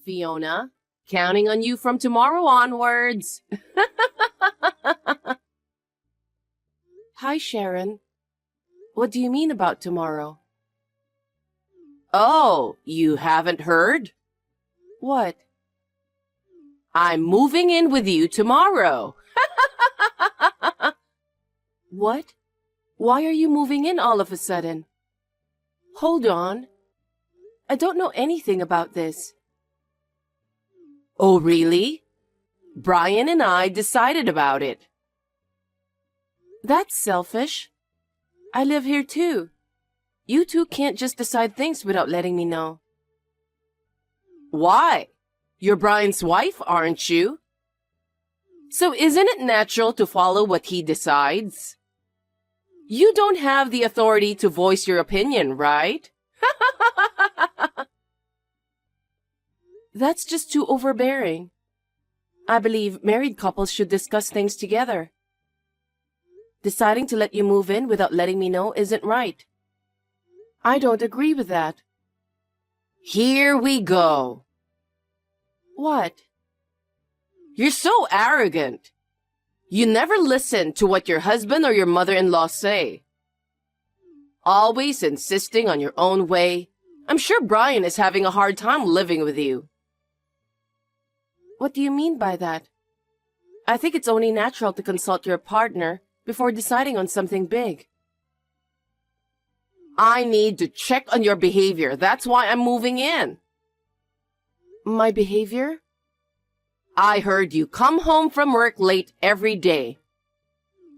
Fiona, counting on you from tomorrow onwards. Hi, Sharon. What do you mean about tomorrow? Oh, you haven't heard? What? I'm moving in with you tomorrow. What? Why are you moving in all of a sudden? Hold on. I don't know anything about this. Oh, really? Brian and I decided about it. That's selfish. I live here too. You two can't just decide things without letting me know. Why? You're Brian's wife, aren't you? So isn't it natural to follow what he decides? You don't have the authority to voice your opinion, right? That's just too overbearing. I believe married couples should discuss things together. Deciding to let you move in without letting me know isn't right. I don't agree with that. Here we go. What? You're so arrogant. You never listen to what your husband or your mother-in-law say. Always insisting on your own way. I'm sure Brian is having a hard time living with you. What do you mean by that? I think it's only natural to consult your partner before deciding on something big. I need to check on your behavior. That's why I'm moving in. My behavior? I heard you come home from work late every day.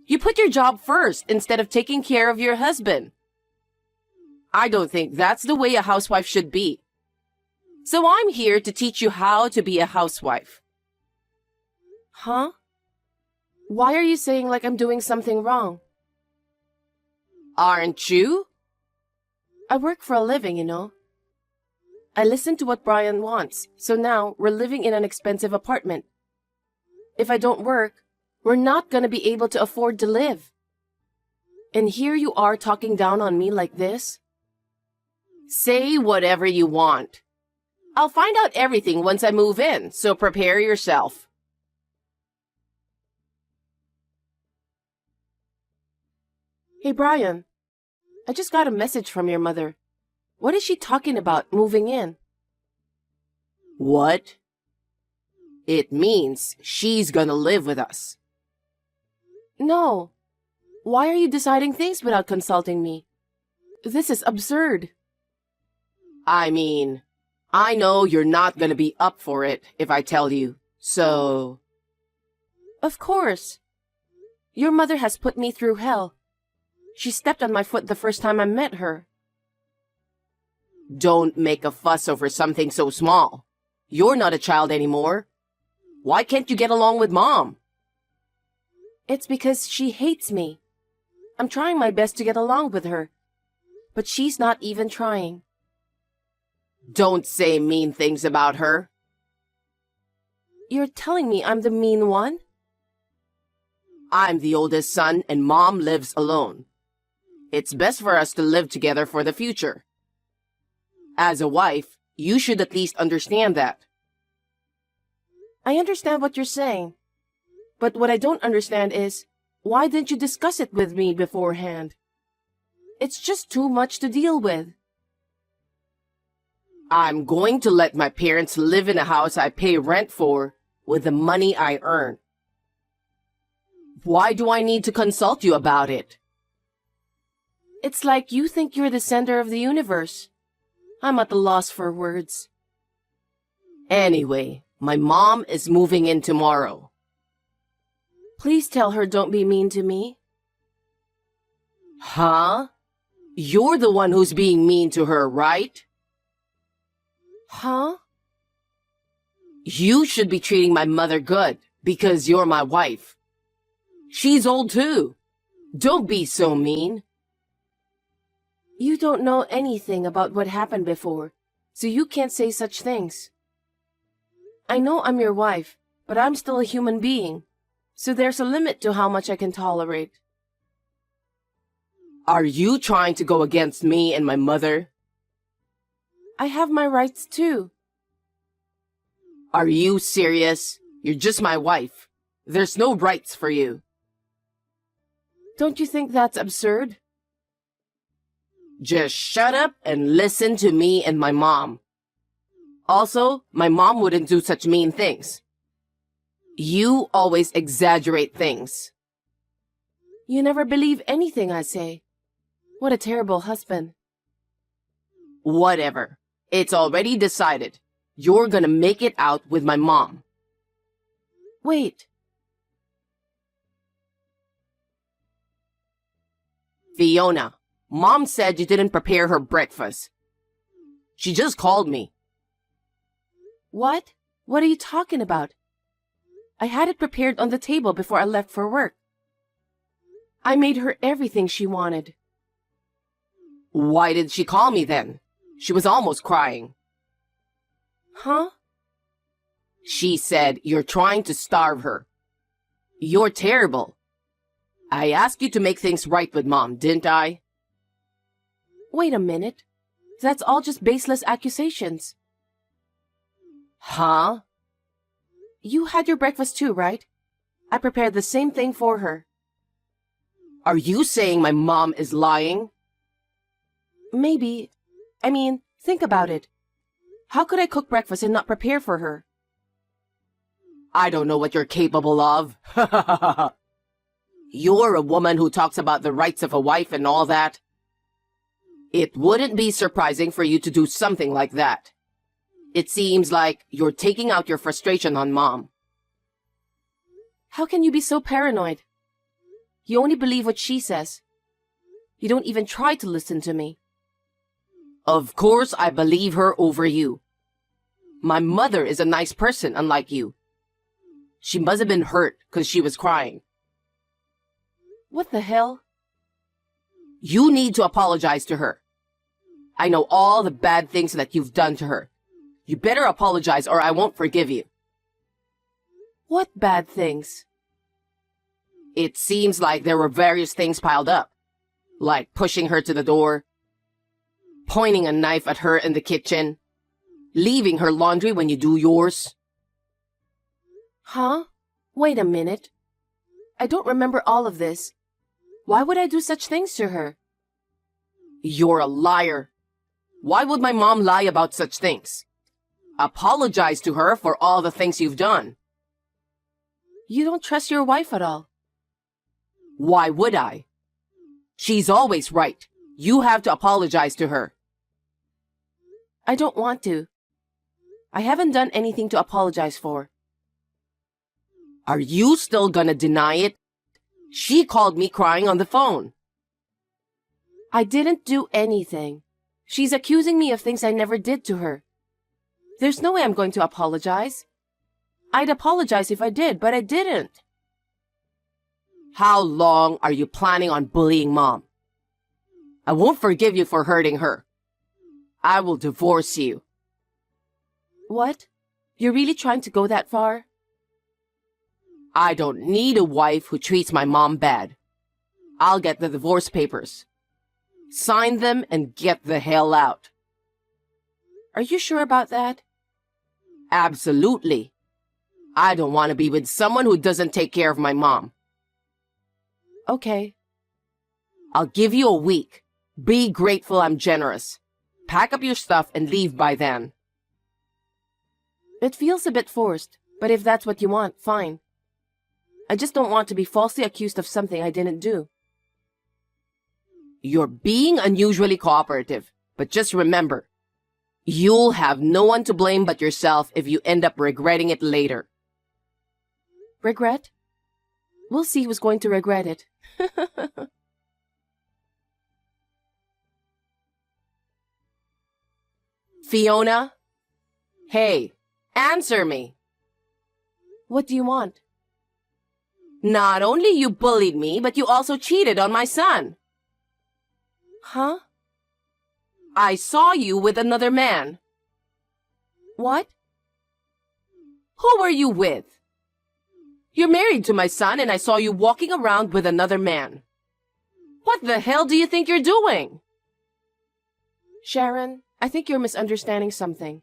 You put your job first instead of taking care of your husband. I don't think that's the way a housewife should be. So I'm here to teach you how to be a housewife. Huh? Why are you saying like I'm doing something wrong? Aren't you? I work for a living, you know. I listen to what Brian wants, so now we're living in an expensive apartment. If I don't work, we're not gonna be able to afford to live. And here you are talking down on me like this? Say whatever you want. I'll find out everything once I move in, so prepare yourself. Hey, Brian. I just got a message from your mother. What is she talking about moving in? What? It means she's gonna live with us. No. Why are you deciding things without consulting me? This is absurd. I mean, I know you're not gonna be up for it if I tell you, so... Of course. Your mother has put me through hell. She stepped on my foot the first time I met her. Don't make a fuss over something so small. You're not a child anymore. Why can't you get along with Mom? It's because she hates me. I'm trying my best to get along with her, but she's not even trying. Don't say mean things about her. You're telling me I'm the mean one? I'm the oldest son and Mom lives alone. It's best for us to live together for the future. As a wife, you should at least understand that. I understand what you're saying. But what I don't understand is, why didn't you discuss it with me beforehand? It's just too much to deal with. I'm going to let my parents live in a house I pay rent for with the money I earn. Why do I need to consult you about it? It's like you think you're the center of the universe. I'm at a loss for words. Anyway, my mom is moving in tomorrow. Please tell her don't be mean to me. Huh? You're the one who's being mean to her, right? Huh? You should be treating my mother good because you're my wife. She's old too. Don't be so mean. You don't know anything about what happened before, so you can't say such things. I know I'm your wife, but I'm still a human being, so there's a limit to how much I can tolerate. Are you trying to go against me and my mother? I have my rights too. Are you serious? You're just my wife. There's no rights for you. Don't you think that's absurd? Just shut up and listen to me and my mom. Also, my mom wouldn't do such mean things. You always exaggerate things. You never believe anything I say. What a terrible husband. Whatever. It's already decided. You're gonna make it out with my mom. Wait. Fiona, Mom said you didn't prepare her breakfast. She just called me. What? What are you talking about? I had it prepared on the table before I left for work. I made her everything she wanted. Why did she call me then? She was almost crying. Huh? She said you're trying to starve her. You're terrible. I asked you to make things right with Mom, didn't I? Wait a minute. That's all just baseless accusations. Huh? You had your breakfast too, right? I prepared the same thing for her. Are you saying my mom is lying? Maybe. I mean, think about it. How could I cook breakfast and not prepare for her? I don't know what you're capable of. You're a woman who talks about the rights of a wife and all that. It wouldn't be surprising for you to do something like that. It seems like you're taking out your frustration on Mom. How can you be so paranoid? You only believe what she says. You don't even try to listen to me. Of course I believe her over you. My mother is a nice person, unlike you. She must have been hurt because she was crying. What the hell? You need to apologize to her. I know all the bad things that you've done to her. You better apologize or I won't forgive you. What bad things? It seems like there were various things piled up, like pushing her to the door, pointing a knife at her in the kitchen, leaving her laundry when you do yours. Huh? Wait a minute. I don't remember all of this. Why would I do such things to her? You're a liar. Why would my mom lie about such things? Apologize to her for all the things you've done. You don't trust your wife at all. Why would I? She's always right. You have to apologize to her. I don't want to. I haven't done anything to apologize for. Are you still gonna deny it? She called me crying on the phone. I didn't do anything. She's accusing me of things I never did to her. There's no way I'm going to apologize. I'd apologize if I did, but I didn't. How long are you planning on bullying Mom? I won't forgive you for hurting her. I will divorce you. What? You're really trying to go that far? I don't need a wife who treats my mom bad. I'll get the divorce papers. Sign them and get the hell out. Are you sure about that? Absolutely. I don't want to be with someone who doesn't take care of my mom. Okay. I'll give you a week. Be grateful I'm generous. Pack up your stuff and leave by then. It feels a bit forced, but if that's what you want, fine. I just don't want to be falsely accused of something I didn't do. You're being unusually cooperative, but just remember, you'll have no one to blame but yourself if you end up regretting it later. Regret? We'll see who's going to regret it. Fiona? Hey, answer me. What do you want? Not only you bullied me, but you also cheated on my son. Huh? I saw you with another man. What? Who were you with? You're married to my son and I saw you walking around with another man. What the hell do you think you're doing? Sharon, I think you're misunderstanding something.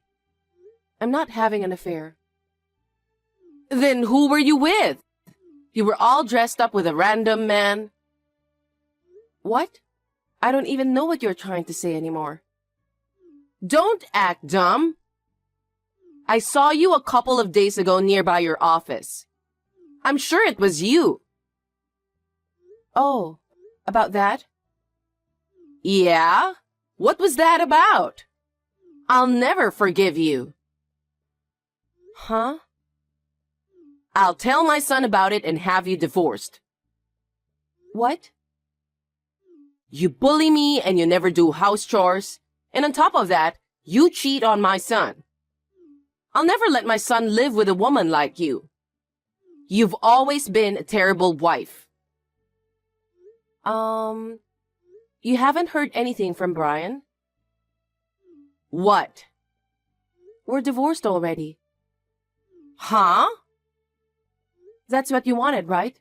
I'm not having an affair. Then who were you with? You were all dressed up with a random man. What? I don't even know what you're trying to say anymore. Don't act dumb. I saw you a couple of days ago nearby your office. I'm sure it was you. Oh, about that? Yeah? What was that about? I'll never forgive you. Huh? I'll tell my son about it and have you divorced. What? You bully me and you never do house chores. And on top of that, you cheat on my son. I'll never let my son live with a woman like you. You've always been a terrible wife. You haven't heard anything from Brian? What? We're divorced already. Huh? That's what you wanted, right?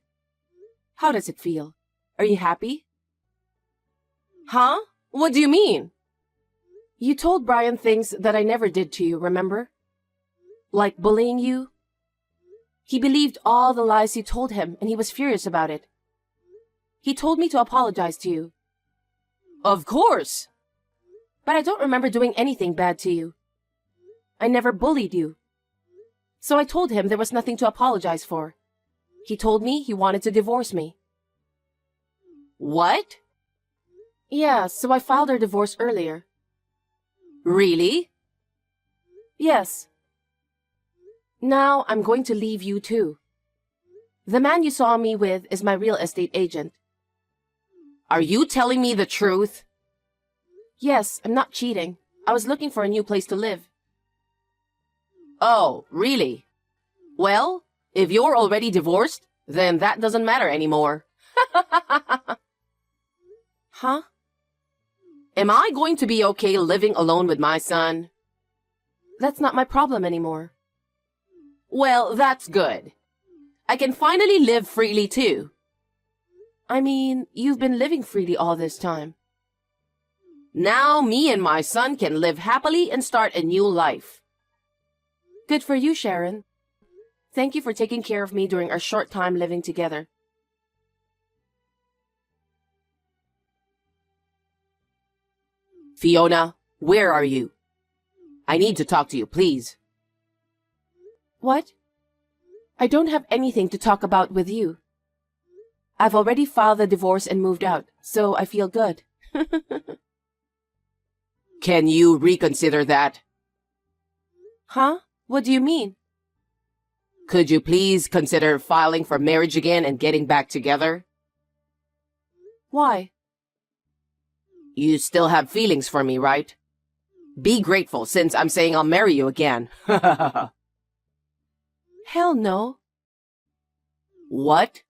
How does it feel? Are you happy? Huh? What do you mean? You told Brian things that I never did to you, remember? Like bullying you? He believed all the lies you told him, and he was furious about it. He told me to apologize to you. Of course! But I don't remember doing anything bad to you. I never bullied you. So I told him there was nothing to apologize for. He told me he wanted to divorce me. What? Yeah, so I filed our divorce earlier. Really? Yes. Now I'm going to leave you too. The man you saw me with is my real estate agent. Are you telling me the truth? Yes, I'm not cheating. I was looking for a new place to live. Oh, really? Well, if you're already divorced, then that doesn't matter anymore. Huh? Am I going to be okay living alone with my son? That's not my problem anymore. Well, that's good. I can finally live freely too. I mean, you've been living freely all this time. Now me and my son can live happily and start a new life. Good for you, Sharon. Thank you for taking care of me during our short time living together. Fiona, where are you? I need to talk to you, please. What? I don't have anything to talk about with you. I've already filed the divorce and moved out, so I feel good. Can you reconsider that? Huh? What do you mean? Could you please consider filing for marriage again and getting back together? Why? You still have feelings for me, right? Be grateful since I'm saying I'll marry you again. Hell no. What?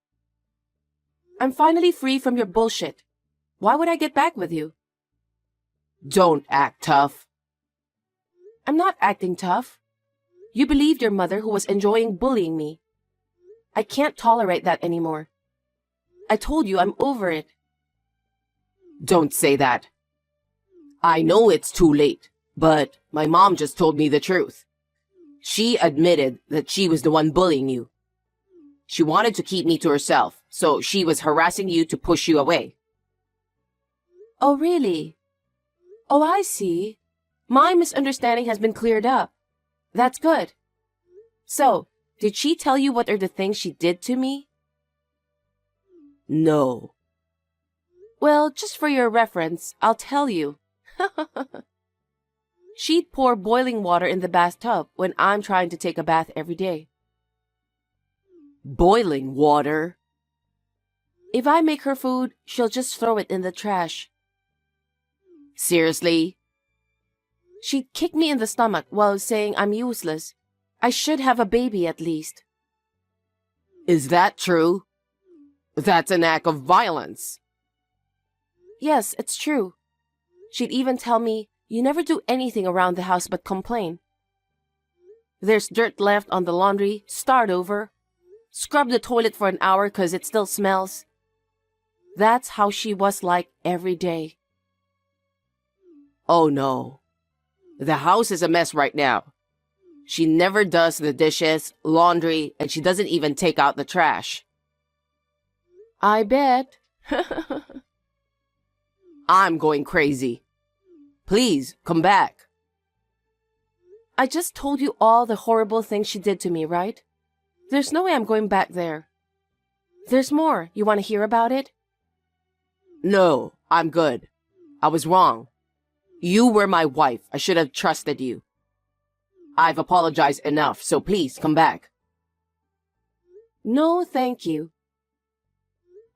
I'm finally free from your bullshit. Why would I get back with you? Don't act tough. I'm not acting tough. You believed your mother who was enjoying bullying me. I can't tolerate that anymore. I told you I'm over it. Don't say that. I know it's too late, but my mom just told me the truth. She admitted that she was the one bullying you. She wanted to keep me to herself, so she was harassing you to push you away. Oh, really? Oh, I see. My misunderstanding has been cleared up. That's good. So, did she tell you what are the things she did to me? No. Well, just for your reference, I'll tell you. She'd pour boiling water in the bathtub when I'm trying to take a bath every day. Boiling water? If I make her food, she'll just throw it in the trash. Seriously? She'd kick me in the stomach while saying I'm useless. I should have a baby at least. Is that true? That's an act of violence. Yes, it's true. She'd even tell me, you never do anything around the house but complain. There's dirt left on the laundry, start over. Scrub the toilet for an hour 'cause it still smells. That's how she was like every day. Oh no. The house is a mess right now. She never does the dishes, laundry, and she doesn't even take out the trash. I bet. I'm going crazy. Please, come back. I just told you all the horrible things she did to me, right? There's no way I'm going back there. There's more. You want to hear about it? No, I'm good. I was wrong. You were my wife. I should have trusted you. I've apologized enough, so please come back. No, thank you.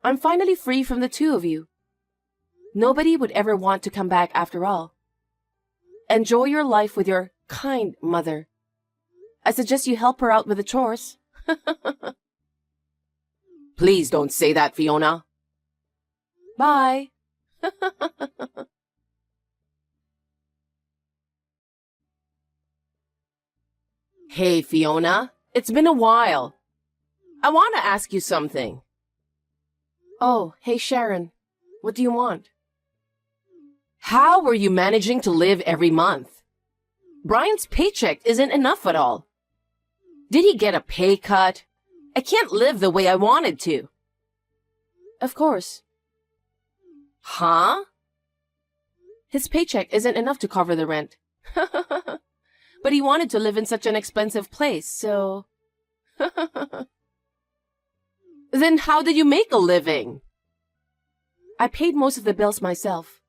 I'm finally free from the two of you. Nobody would ever want to come back after all. Enjoy your life with your kind mother. I suggest you help her out with the chores. Please don't say that, Fiona. Bye. Hey, Fiona. It's been a while. I want to ask you something. Oh, hey, Sharon. What do you want? How were you managing to live every month? Brian's paycheck isn't enough at all. Did he get a pay cut? I can't live the way I wanted to. Of course. Huh? His paycheck isn't enough to cover the rent. But he wanted to live in such an expensive place, so... Then how did you make a living? I paid most of the bills myself.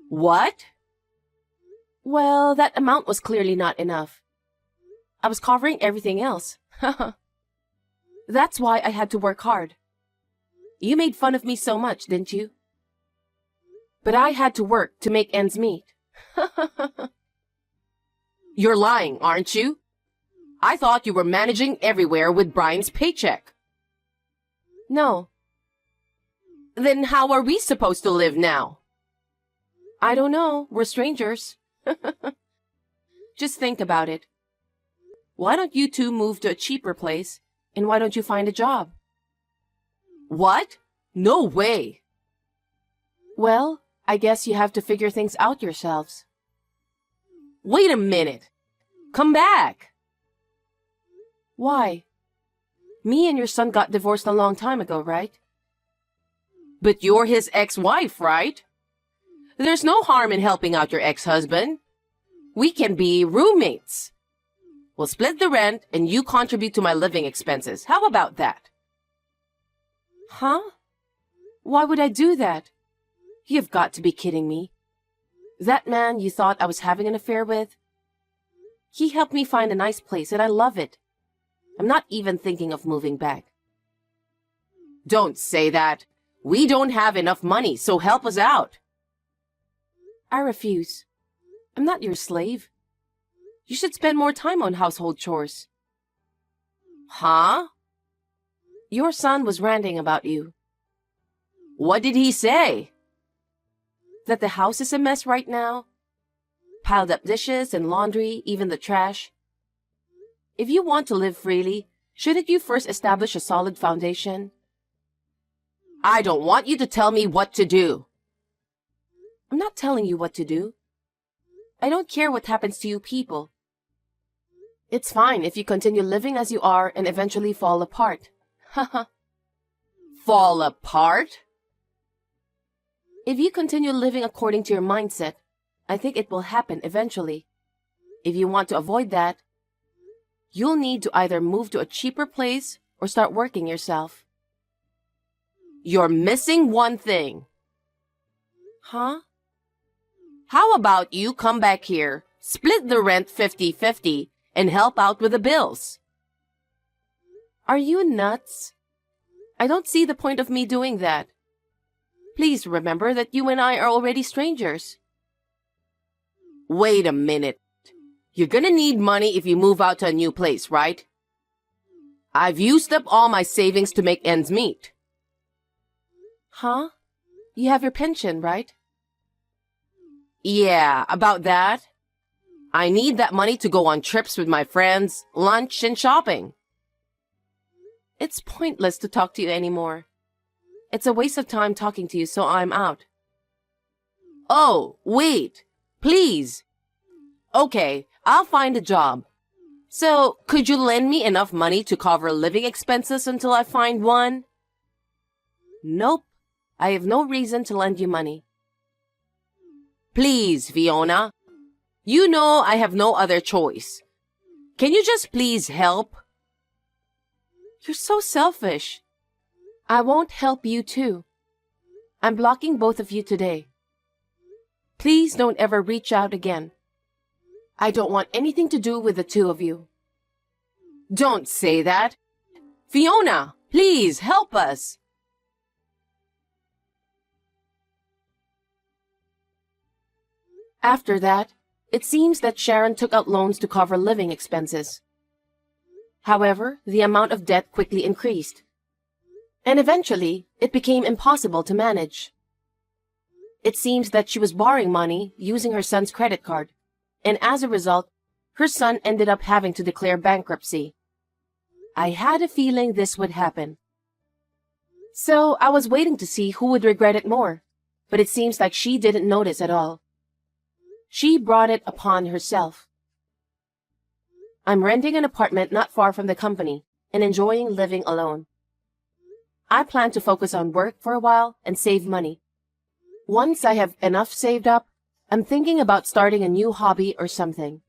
What? Well, that amount was clearly not enough. I was covering everything else. That's why I had to work hard. You made fun of me so much, didn't you? But I had to work to make ends meet. You're lying, aren't you? I thought you were managing everywhere with Brian's paycheck. No. Then how are we supposed to live now? I don't know. We're strangers. Just think about it. Why don't you two move to a cheaper place, and why don't you find a job? What? No way. Well, I guess you have to figure things out yourselves. Wait a minute. Come back. Why? Me and your son got divorced a long time ago, right? But you're his ex-wife, right? There's no harm in helping out your ex-husband. We can be roommates. We'll split the rent and you contribute to my living expenses. How about that? Huh? Why would I do that? You've got to be kidding me. That man you thought I was having an affair with? He helped me find a nice place and I love it. I'm not even thinking of moving back. Don't say that. We don't have enough money, so help us out. I refuse. I'm not your slave. You should spend more time on household chores. Huh? Your son was ranting about you. What did he say? That the house is a mess right now. Piled up dishes and laundry, even the trash. If you want to live freely, shouldn't you first establish a solid foundation? I don't want you to tell me what to do. I'm not telling you what to do. I don't care what happens to you people. It's fine if you continue living as you are and eventually fall apart. Haha. Fall apart? If you continue living according to your mindset, I think it will happen eventually. If you want to avoid that, you'll need to either move to a cheaper place or start working yourself. You're missing one thing. Huh? How about you come back here, split the rent 50-50, and help out with the bills? Are you nuts? I don't see the point of me doing that. Please remember that you and I are already strangers. Wait a minute. You're gonna need money if you move out to a new place, right? I've used up all my savings to make ends meet. Huh? You have your pension, right? Yeah, about that. I need that money to go on trips with my friends, lunch, and shopping. It's pointless to talk to you anymore. It's a waste of time talking to you, so I'm out. Oh, wait. Please. Okay, I'll find a job. So, could you lend me enough money to cover living expenses until I find one? Nope. I have no reason to lend you money. Please, Fiona. You know I have no other choice. Can you just please help? You're so selfish. I won't help you too. I'm blocking both of you today. Please don't ever reach out again. I don't want anything to do with the two of you. Don't say that. Fiona, please help us. After that, it seems that Sharon took out loans to cover living expenses. However, the amount of debt quickly increased, and eventually, it became impossible to manage. It seems that she was borrowing money using her son's credit card, and as a result, her son ended up having to declare bankruptcy. I had a feeling this would happen. So I was waiting to see who would regret it more, but it seems like she didn't notice at all. She brought it upon herself. I'm renting an apartment not far from the company and enjoying living alone. I plan to focus on work for a while and save money. Once I have enough saved up, I'm thinking about starting a new hobby or something.